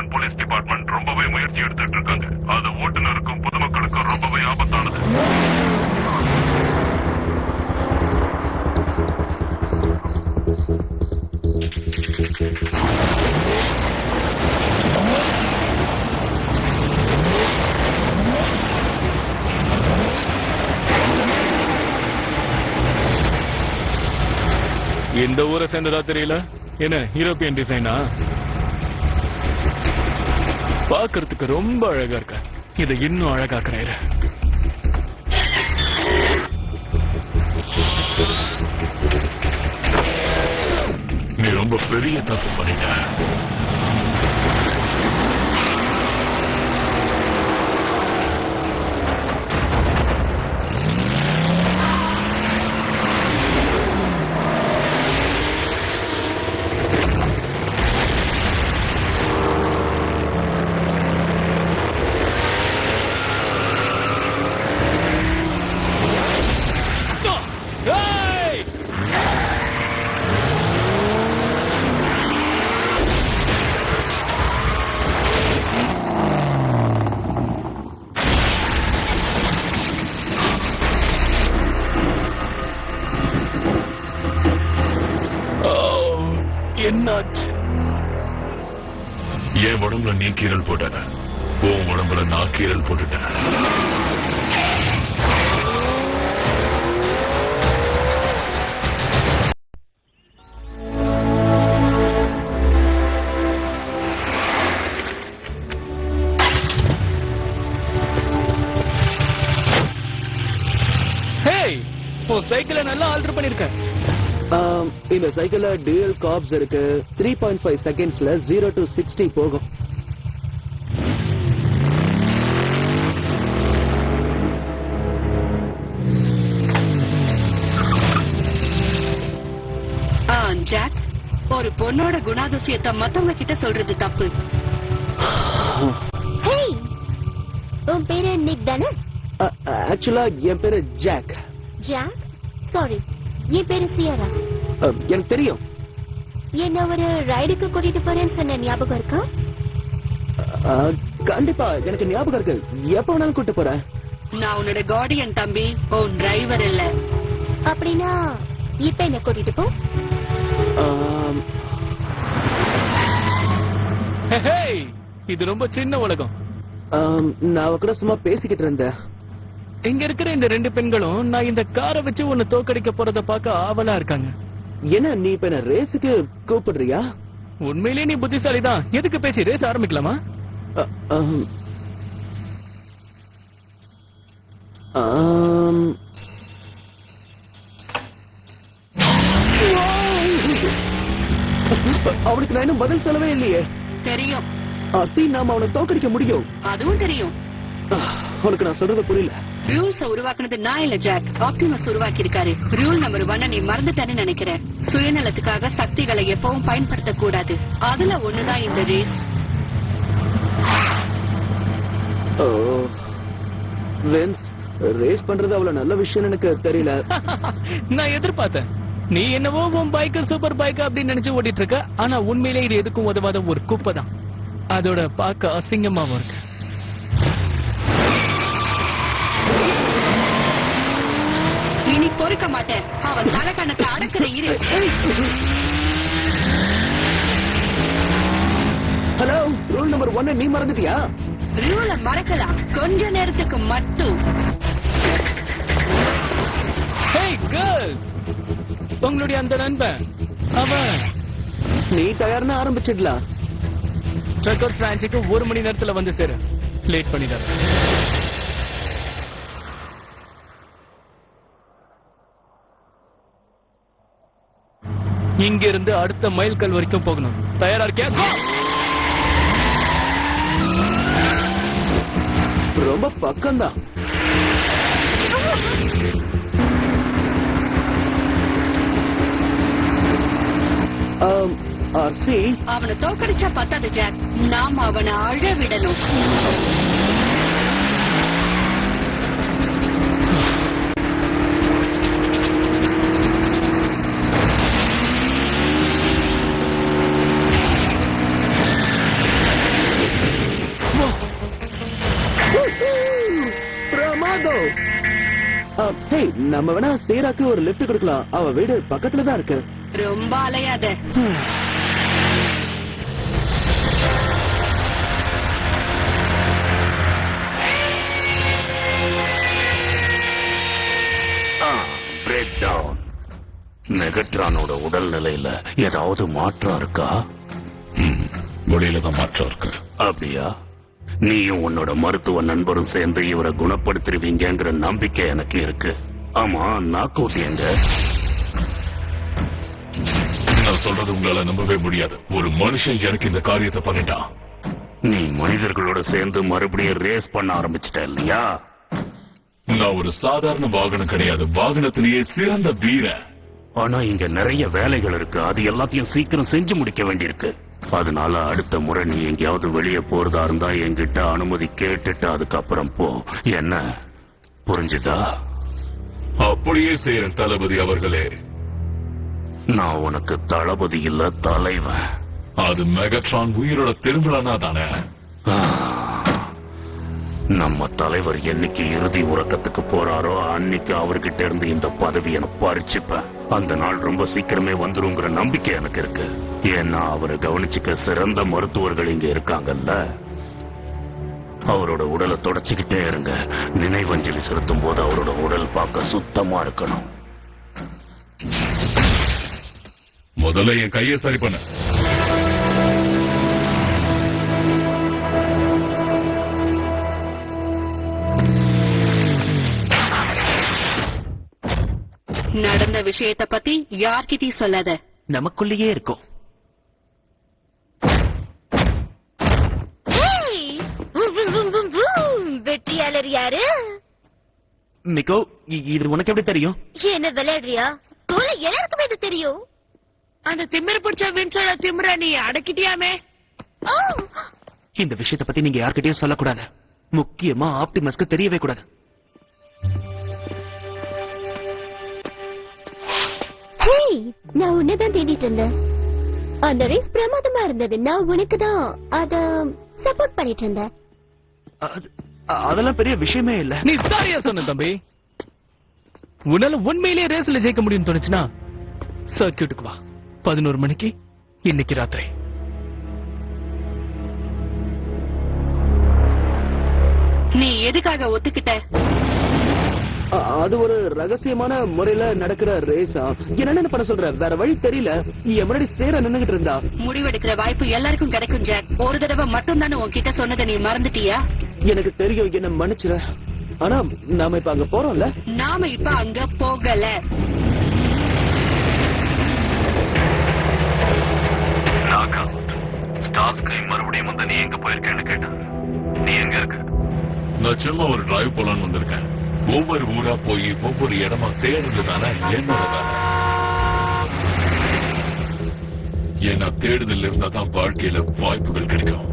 Metropolitan police department ரொம்பவே முயற்சி எடுத்துட்டு இருக்காங்க. அது ஓட்டுநருக்கும் பொதுமக்களுக்கும் ரொம்பவே ஆபத்தானது. இந்த ஊரை சேர்ந்ததா தெரியல. என்ன யூரோப்பியன் டிசைனா? பாக்குறதுக்கு ரொம்ப அழகா இருக்க. இதை இன்னும் அழகாக்குறேன். நீ ரொம்ப பெரிய தப்பு பண்ணிட்ட. என்னாச்சு? என் உடம்புல நீ கீரல் போட்ட, உன் உடம்புல நான் கீரல் போட்டுட்டேன். சைக்கிளை நல்லா ஆல்டர் பண்ணிருக்க. இந்த சைக்கிள்ல டியூயல் கார்ப்ஸ் இருக்கு. 3.5 செகண்ட்ஸ்ல 0 to 60 போகும். ஜாக், ஒரு பொண்ணோட குணாதிசயத்தை மத்தவங்க கிட்ட சொல்றது தப்பு. உன் பேரு நிக் தானே? ஆக்சுவலா என் பேரு ஜாக். ஜாக்? சாரி, என் பேரு சியாரா. எனக்கு தெரியும். என்ன ஒரு ரைடுக்கு கூட்டிட்டு போறேன்னு சொன்ன ஞாபகம் இருக்கா? கண்டிப்பா எனக்கு ஞாபகம் இருக்கு. எப்ப வேணாலும் கூட்டு போறேன். நான் உன்னோட கார்டியன் தம்பி, உன் டிரைவர் இல்ல. அப்படின்னா இப்ப என்ன கூட்டிட்டு போ. இது ரொம்ப சின்ன உலகம். நான் கூட சும்மா பேசிக்கிட்டு இருந்தேன். இங்க இருக்கிற இந்த ரெண்டு பெண்களும் நான் இந்த காரை வச்சு உன்னை தோக்கடிக்க போறத பார்க்க ஆவலா இருக்காங்க. என்ன நீ இப்ப என்ன ரேஸுக்கு கூப்பிடுறியா? உண்மையிலேயே நீ புத்திசாலிதான். எதுக்கு பேசி ரேஸ் ஆரம்பிக்கலாமா? அவனுக்கு நான் இன்னும் பதில் சொல்லவே இல்லையே. தெரியும். நாம அவனை தோக்கடிக்க முடியும். அதுவும் தெரியும். உனக்கு நான் சொல்றது புரியல. ரூல்ஸ் உருவாக்குனது நான் இல்ல ஜாக், ஆப்டிமஸ் உருவாக்கி இருக்காரு. ரூல் நம்பர் 1 நீ மறந்துட்டேன்னு நினைக்கிறேன். சுயநலத்துக்காக சக்திகளை எப்பவும் பயன்படுத்த கூடாது. அதுல ஒண்ணுதான் இந்த ரேஸ். ரேஸ் பண்றது அவ்வளவு நல்ல விஷயம் எனக்கு தெரியல. நான் எதிர்பார்த்தேன். நீ என்னவோ உன் பைக் சூப்பர் பைக் அப்படின்னு நினைச்சு ஓட்டிட்டு இருக்க. ஆனா உண்மையிலே இது எதுக்கும் உதவாத ஒரு குப்பை தான். அதோட பார்க்க அசிங்கமாவும் இருக்கு. இனி பொறுக்க மாட்டேன். அவன் தலைக்கணத்தை அடக்கிற இரு. ஹலோ, ரூல் நம்பர் 1 நீ மறந்துட்டியா? ரூலை மறக்கலாம், கொஞ்ச நேரத்துக்கு மட்டும். உங்களுடைய அந்த நண்பன் அவன். நீ தயார்னு ஆரம்பிச்சிடலாம். ட்ரக்கர்ஸ் ராஞ்சுக்கு 1 மணி நேரத்துல வந்து சேரு. லேட் பண்ணிடாத. இங்க இருந்து அடுத்த மைல்கல் வரைக்கும் போகணும். தயாரா இருக்கியா? ரொம்ப பக்கம்தான். அவனை தோக்கடிச்சா பத்தாது ஜாக், நாம் அவனை அழ விடணும். ஹே, நம்ம வேணா சேராக்கு ஒரு லிஃப்ட் கொடுக்கலாம். அவ வீடு பக்கத்துல தான் இருக்கு. ரொம்ப அலையாத. Break down. மெகட்ரானோட உடல்நிலையில ஏதாவது மாற்றம் இருக்கா? வெளியில தான் மாற்றம் இருக்கு. அப்படியா? நீயும் உன்னோட மருத்துவ நண்பரும் சேர்ந்து இவரை குணப்படுத்திருவீங்கிற நம்பிக்கை எனக்கு இருக்கு. ஆமா, நாக் அவுட் எங்க? நான் சொல்றது உங்களால நம்பவே முடியாது. ஒரு மனுஷன் எனக்கு இந்த காரியத்தை பண்ணிட்டான். நீ மனிதர்களோட சேர்ந்து மறுபடியும் ரேஸ் பண்ண ஆரம்பிச்சிட்ட இல்லையா? நான் ஒரு சாதாரண வாகனம் கிடையாது, வாகனத்திலேயே சிறந்த வீரன். ஆனா இங்க நிறைய வேலைகள் இருக்கு, அது எல்லாத்தையும் சீக்கிரம் செஞ்சு முடிக்க வேண்டியிருக்கு. அதனால அடுத்த முறை நீ எங்கேயாவது வெளியே போறதா இருந்தா என்கிட்ட அனுமதி கேட்டுட்டு அதுக்கப்புறம் போ. என்ன புரிஞ்சுதா? அப்படியே செய்யறேன் தளபதி அவர்களே. நான் உனக்கு தளபதி இல்ல, தலைவன். அது மெகட்ரான் உயிரோட திரும்பலனா தானே? நம்ம தலைவர் என்னைக்கு இறுதி உறக்கத்துக்கு போறாரோ அன்னைக்கு அவர்கிட்ட இருந்து இந்த பதவியை பறிச்சுப்பேன். அந்த நாள் ரொம்ப சீக்கிரமே வந்துருங்கிற நம்பிக்கை எனக்கு இருக்கு. ஏன்னா அவரை கவனிச்சுக்க சிறந்த மருத்துவர்கள் இங்க இருக்காங்கல்ல. அவரோட உடலை தொடச்சுக்கிட்டே இருங்க. நினைவஞ்சலி செலுத்தும் போது அவரோட உடல் பார்க்க சுத்தமா இருக்கணும். முதல்ல என் கையை சரி பண்ண. நடந்த விஷயத்தை பத்தி யார்கிட்டயும் சொல்லாத. நமக்குள்ளேயே இருக்கும். வெற்றியாளர் யாரு? மிகோ, இது உனக்கு எப்படி தெரியும்? என்ன விளையாடுறியா? ஸ்கூல்ல எல்லாருக்குமே இது தெரியும். அந்த திமிர பிடிச்ச வின்சோட திமிர நீ அடக்கிட்டியாமே. இந்த விஷயத்தை பத்தி நீங்க யார்கிட்டயும் சொல்லக்கூடாது. முக்கியமா ஆப்டிமஸ்க்கு தெரியவே கூடாது. நான் உன்னதான் தேடிட்டு இருந்தேன். அந்த ரேஸ் பிரமாதமா இருந்தது. நான் உனக்கு தான் அத சப்போர்ட் பண்ணிட்டு இருந்தேன். அதெல்லாம் பெரிய விஷயமே இல்ல. நீ சாரியா சொன்ன தம்பி. உன்னால உண்மையிலேயே ரேஸ்ல ஜெயிக்க முடியும்னு தோணுச்சுன்னா சர்க்கியூட்டுக்கு வா. 11 மணிக்கு இன்னைக்கு ராத்திரி. நீ எதுக்காக ஒத்துக்கிட்ட? அது ஒரு ரகசியமான முறையில நடக்கிற ரேஸா? என்ன பண்ண சொல்ற? வேற வழி தெரியல. என் முன்னாடி சேர நின்னுகிட்டு இருந்தா. முடிவெடுக்கிற வாய்ப்பு எல்லாருக்கும் கிடைக்கும் ஜாக். ஒரு தடவை மட்டும் தானே உன்கிட்ட சொன்னதை நீ மறந்துட்டியா? எனக்கு தெரியும், என்ன மன்னிச்சிர. ஆனா நாம இப்ப அங்க போறோம்ல. நாம இப்ப அங்க போகல. ஸ்டார்ஸ்கை மறுபடியும் வந்து நீ எங்க போயிருக்கேன்னு கேட்டான். நீ எங்க இருக்க? நான் சும்மா ஒரு டிரைவ் போலான்னு வந்திருக்கேன். ஒவ்வொரு ஊரா போய் ஒவ்வொரு இடமா தேடுறதுதானே என்னோட வேலை. ஏன்னா தேடுதல் இருந்தா தான் வாழ்க்கையில வாய்ப்புகள் கிடைக்கும்.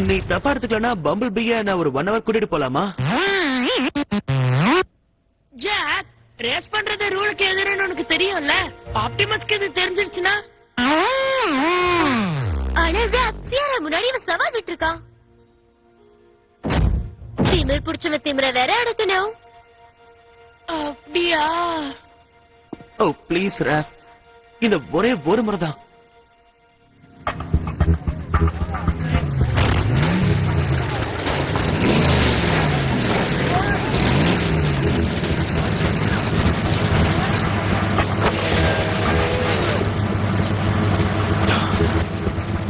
நீ தப்பா எடுத்துக்கலனா பம்பிள் பீய நான் ஒரு 1 ஹவர் கூட்டிட்டு போலாமா? ஜாக், ரேஸ் பண்றது ரூலுக்கு எதிரான உனக்கு தெரியும்ல. ஆப்டிமஸ்க்கு இது தெரிஞ்சிருச்சுன்னா? ஆனா சியாரா முன்னாடி இவன் சவால் விட்டு இருக்கான். திமிர் பிடிச்சவன் திமிர வேற அடக்கணும். அப்படியா? ஓ ப்ளீஸ் ராஃப், இந்த ஒரே ஒரு முறை தான்.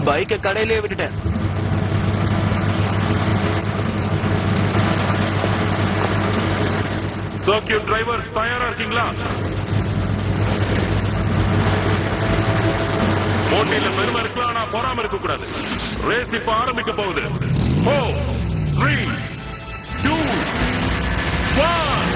பைக்க கடையிலே விட்டுட்டேன். சர்க்கியூட் டிரைவர் தயாரா இருக்கீங்களா? போட்டியில பெருமை இருக்கலாம், ஆனா பொறாம இருக்க கூடாது. ரேஸ் இப்ப ஆரம்பிக்க போகுது. 4, 3, 2, 1.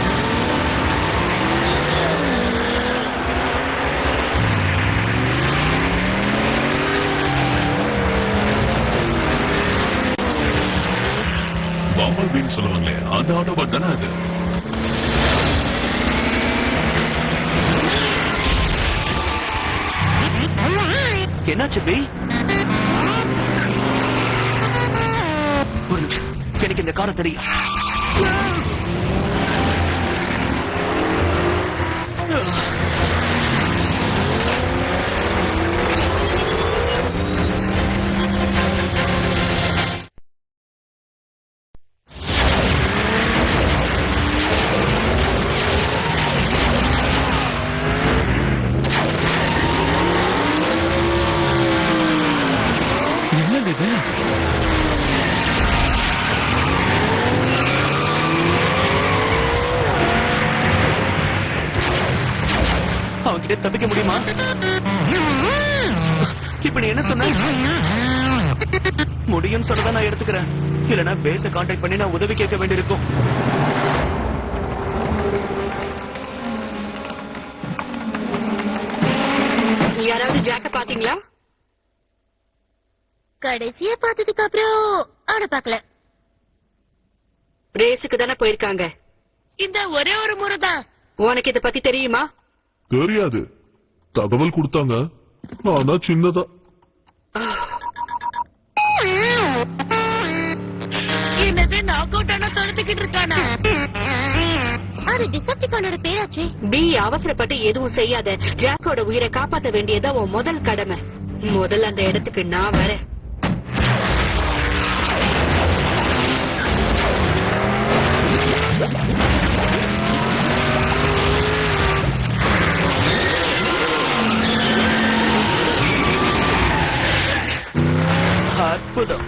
பம்பல் பீன்னு சொல்லுவாங்களே அந்த ஆட்டோபாட் தானே அது. என்னாச்சு பி? ஒரு நிமிஷம், எனக்கு இந்த காரை தெரியும். என்னது இது? அவன்கிட்ட தப்பிக்க முடியுமா? இப்ப நீ என்ன சொன்ன? முடியும்னு சொல்லதான் நான் எடுத்துக்கிறேன். இல்லனா பேஸ கான்டாக்ட் பண்ணி நான் உதவி கேட்க வேண்டியிருக்கும். யாராவது ஜாக்க பாத்தீங்களா? கடைசியா பார்த்ததுக்கு அப்புறம் அவனை பார்க்கல. ரேஸுக்கு தானே போயிருக்காங்க. இந்த ஒரே ஒரு முறைதான். உனக்கு இத பத்தி தெரியுமா? தெரியாது. தகவல் கொடுத்தாங்க, ஆனா சின்னதா. என்னது நாக் அவுட் ஆனா தொடர்ந்துகிட்டு இருக்கானா? அது டிசெப்டிகானோட பேராச்சே. பி அவசரப்பட்டு எதுவும் செய்யாத. ஜாக்கோட உயிரை காப்பாத்த வேண்டியதா உன் முதல் கடமை. முதல்ல அந்த இடத்துக்கு நான் வரேன். அற்புதம்.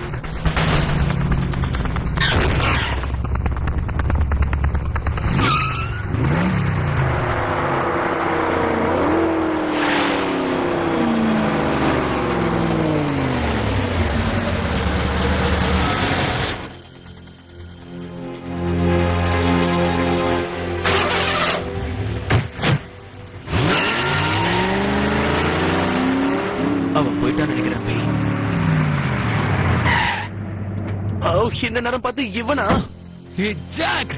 அவன் போயிட்டான்னு நினைக்கிறேன் பி. இந்த நேரம் பார்த்து இவனா? Hey, Jack!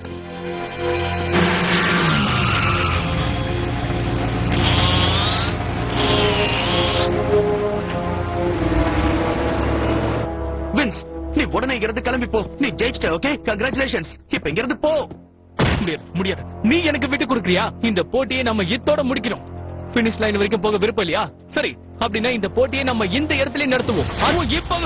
வின்ஸ், நீ உடனே இங்கிருந்து கிளம்பி போ. நீ ஜெயிச்சிட்ட. Okay, congratulations. இப்ப இங்கிருந்து போ. முடியாது. நீ எனக்கு விட்டு கொடுக்கறியா? இந்த போட்டியை நம்ம இத்தோட முடிக்கிறோம். பினிஷ் லைன் வரைக்கும் போக விருப்பம் இல்லையா? சரி, அப்படின்னா இந்த போட்டியை நம்ம இந்த இடத்துல நடத்துவோம். அதுவும் இப்ப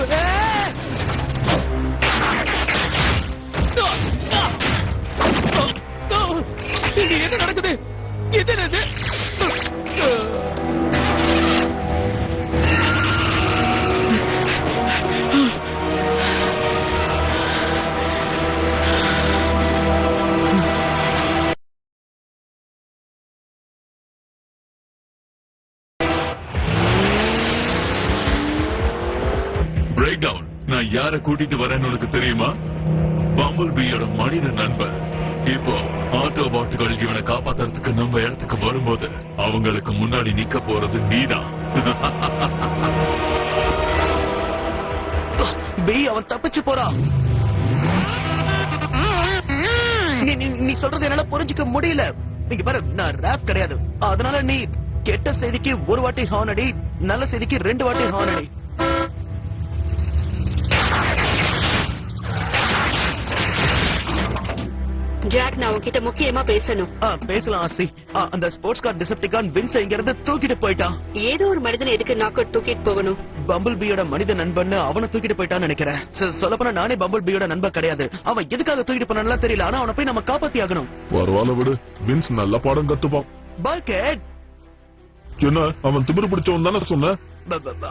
என்ன நடக்குது? இது என்னது? Breakdown. நான் யாரை கூட்டிட்டு வரேன்னு உனக்கு தெரியுமா? பம்பிள் பீயோட மனித நண்பர். இப்போ ஆட்டோபாட்டுகள் இவனை காப்பாத்துறதுக்கு நம்ம இடத்துக்கு வரும்போது அவங்களுக்கு முன்னாடி நிக்க போறது நீதான். பி, அவன் தப்பிச்சு போறான். நீ சொல்றது என்னால புரிஞ்சுக்க முடியல. நீங்க பாரு, நான் ராப் கிடையாது. அதனால நீ கெட்ட செய்திக்கு ஒரு வாட்டி ஹார்ன் அடி, நல்ல செய்திக்கு 2 வாட்டி ஹார்ன் அடி. ஜாக், நான் உன்கிட்ட முக்கியமா பேசணும். பேசலாம் ஆசி. அந்த ஸ்போர்ட்ஸ் கார் டிசெப்டிகான் வின்ஸ் இங்கிருந்து தூக்கிட்டு போயிட்டான். ஏதோ ஒரு மனிதன் எதுக்கு நாக் அவுட் தூக்கிட்டு போகணும்? பம்பிள் பீயோட மனித நண்பன் அவனை தூக்கிட்டு போயிட்டான்னு நினைக்கிறேன். சொல்லப்போனா நானே பம்பிள் பீயோட நண்பன் கிடையாது. அவன் எதுக்காக தூக்கிட்டு போனான்னு தெரியல. ஆனா அவனை போய் நம்ம காப்பாத்தி ஆகணும். பரவாயில்ல விடு, வின்ஸ் நல்ல பாடம் கத்துப்பான். பல்கெட், என்ன அவன் திமிரு பிடிச்சவன் தானே சொன்ன?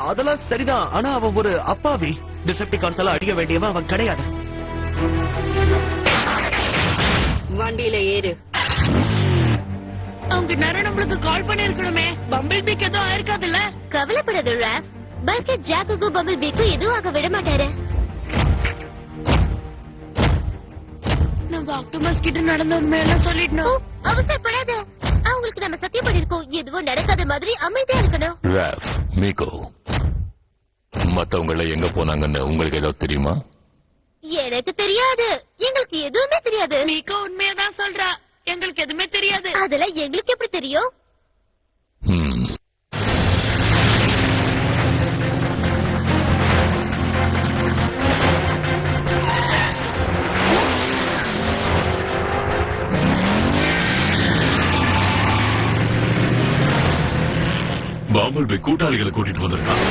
அதெல்லாம் சரிதான். ஆனா அவன் ஒரு அப்பாவி. டிசெப்டிகான்ஸ் எல்லாம் அடிக்க வேண்டியவன் அவன் கிடையாது. வண்டியில ஏறு. அவங்க நேரம் நம்மளுக்கு கால் பண்ணி இருக்கணுமே. பம்பிள் பீக்கு எதுவும் ஆயிருக்காதுல்ல? கவலைப்படாத ராப். பல்கெட் ஜாக்குக்கும் பம்பிள் பீக்கும் எதுவும் ஆக விட மாட்டாரு. நம்ம ஆக்டோபஸ் கிட்ட நடந்த உண்மையெல்லாம் சொல்லிடணும். அவசரப்படாத. அவங்களுக்கு நம்ம சத்தியம் பண்ணிருக்கோம். எதுவும் நடக்காத மாதிரி அமைதியா இருக்கணும். ராப், மீகோ, மத்தவங்கள எங்க போனாங்கன்னு உங்களுக்கு ஏதாவது தெரியுமா? எனக்கு தெரியாது. எங்களுக்கு எதுவுமே தெரியாது. மீகா உண்மையதான் சொல்றா. எங்களுக்கு எதுவுமே தெரியாது. அதெல்லாம் எங்களுக்கு எப்படி தெரியும்? பாம்பிள் பி கூட்டாளிகளை கூட்டிட்டு வந்திருக்கான்.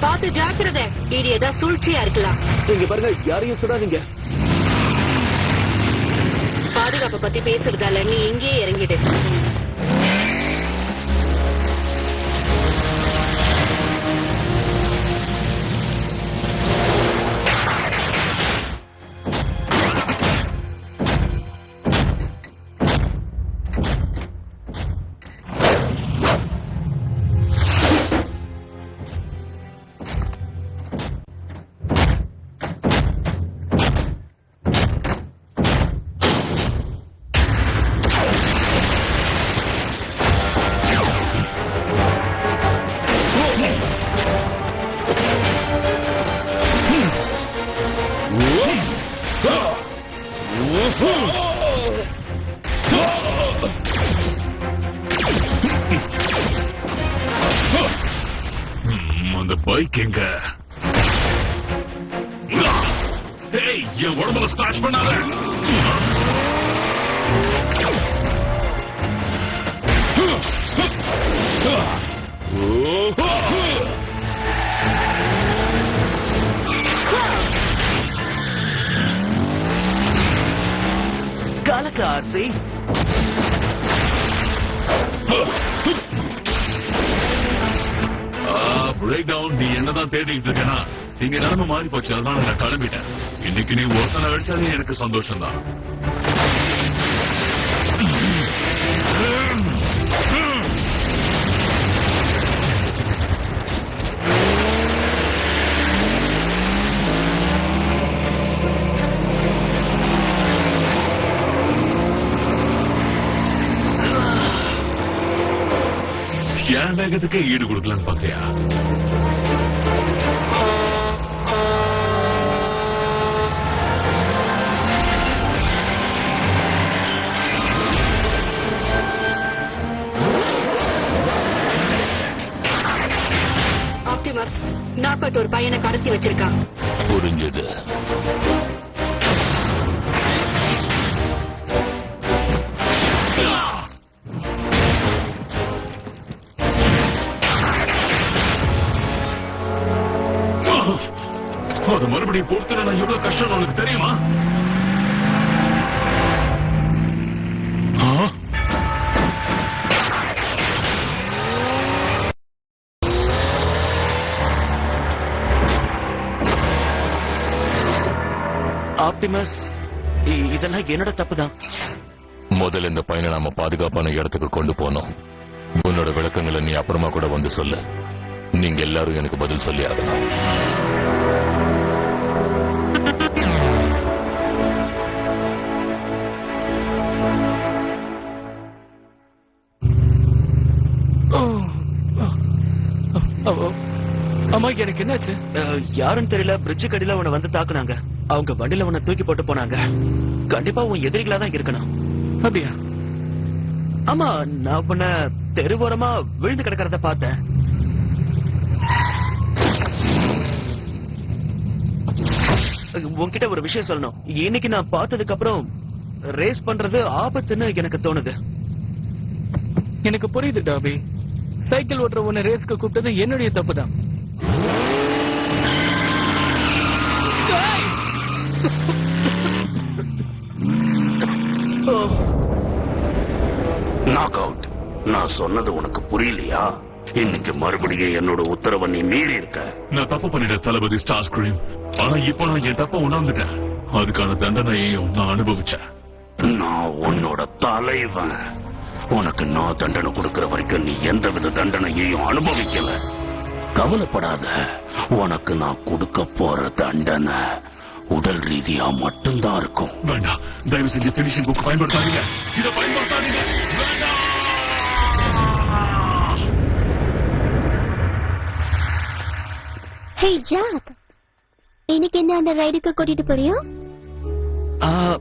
பார்த்து ஜாக்கிரதை. இது ஏதாவது சூழ்ச்சியா இருக்கலாம். இங்க பாருங்க, யாரையும் சுடாதீங்க. பாதுகாப்பை பத்தி பேசுறதால நீ இங்கேயே இறங்கிடு. அந்த பைக் எங்க? ஏய், என் உடம்புல ஸ்கிராட்ச் பண்ணாத. கலக்க ஆர்சி. பிரேக் டவுன், நீ என்னதான் தேடிட்டு இருக்கனா? இங்க நிலைமை மாறி போச்சு, அதனால நான் கிளம்பிட்டேன். இன்னைக்கு நீ ஒருத்தனை அடிச்சாலே எனக்கு சந்தோஷம் தான். என் வேகத்துக்கே ஈடு கொடுக்கலான்னு பாக்குறியா? ஆப்டிமஸ், நாக் ஒரு பையனை கடத்தி வச்சிருக்கான். புரிஞ்சது. அது மறுபடியும் பொறுத்துனா எவ்வளவு கஷ்டம் உனக்கு தெரியுமா? ஆப்டிமஸ், இதெல்லாம் என்னோட தப்புதான். முதல்ல இந்த பையனை நாம பாதுகாப்பான இடத்துக்கு கொண்டு போனோம். உன்னோட விளக்கங்களை நீ அப்புறமா கூட வந்து சொல்லு. நீங்க எல்லாரும் எனக்கு பதில் சொல்லி ஆகணும். அம்மா, எனக்கு என்னாச்சு? யாருன்னு தெரியல, பிரிட்ஜு கடியில உன்னை வந்து தாக்குனாங்க. அவங்க வண்டியில உன்னை தூக்கி போட்டு போனாங்க. கண்டிப்பா உன் எதிரிகளா தான் இருக்கணும். அப்படியா? ஆமா, நான் உன்னை தெருவோரமா விழுந்து கிடக்கிறத பார்த்தேன். உன்கிட்ட ஒரு விஷயம் சொல்லணும். இன்னைக்கு நான் பார்த்ததுக்கு அப்புறம் ரேஸ் பண்றது ஆபத்துன்னு எனக்கு தோணுது. எனக்கு புரியுது டாபி. சைக்கிள் ஓட்டுற உன்னை ரேஸ்க்கு கூப்பிட்டது என்னுடைய தப்புதான். Knock out. நான் சொன்னது உனக்கு புரியலையா? இன்னைக்கு மறுபடியும் என்னோட உத்தரவை நீ மீறி இருக்க. நான் தப்பு பண்ணிட்ட தளபதி ஸ்டார் ஸ்கிரீம். ஆனா இப்ப நான் என் தப்ப உணர்ந்துட்டேன். அதுக்கான தண்டனையையும் நான் அனுபவிச்சேன். நான் உன்னோட தலைவன். உனக்கு நான் தண்டனை கொடுக்கிற வரைக்கும் நீ எந்தவித தண்டனையையும் அனுபவிக்கல. கவலைப்படாத. உனக்கு நான் கொடுக்க போற தண்டனை உடல் ரீதியா மட்டும்தான் இருக்கும். வேண்டாம், தயவு செஞ்சு பினிஷிங் புக் பயன்படுத்தாதீங்க. இதை பயன்படுத்தாதீங்க. வேண்டாம். Hey, Jack, இன்னைக்கு என்ன அந்த ரைடுக்கு கூட்டிட்டு போறியா? ஆ,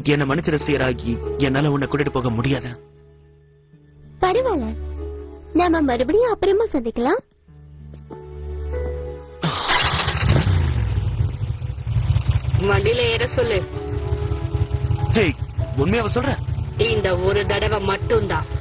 என்ன மன்னிச்சிட சீரா, என்னால உன்னை கூட்டிட்டு போக முடியாது. பரவாயில்ல, நாம மறுபடியும் அப்புறமா சந்திக்கலாம். வண்டியில ஏற சொல்லு. ஹே, உண்மையாவ சொல்ற? இந்த ஒரு தடவை மட்டும்தான்.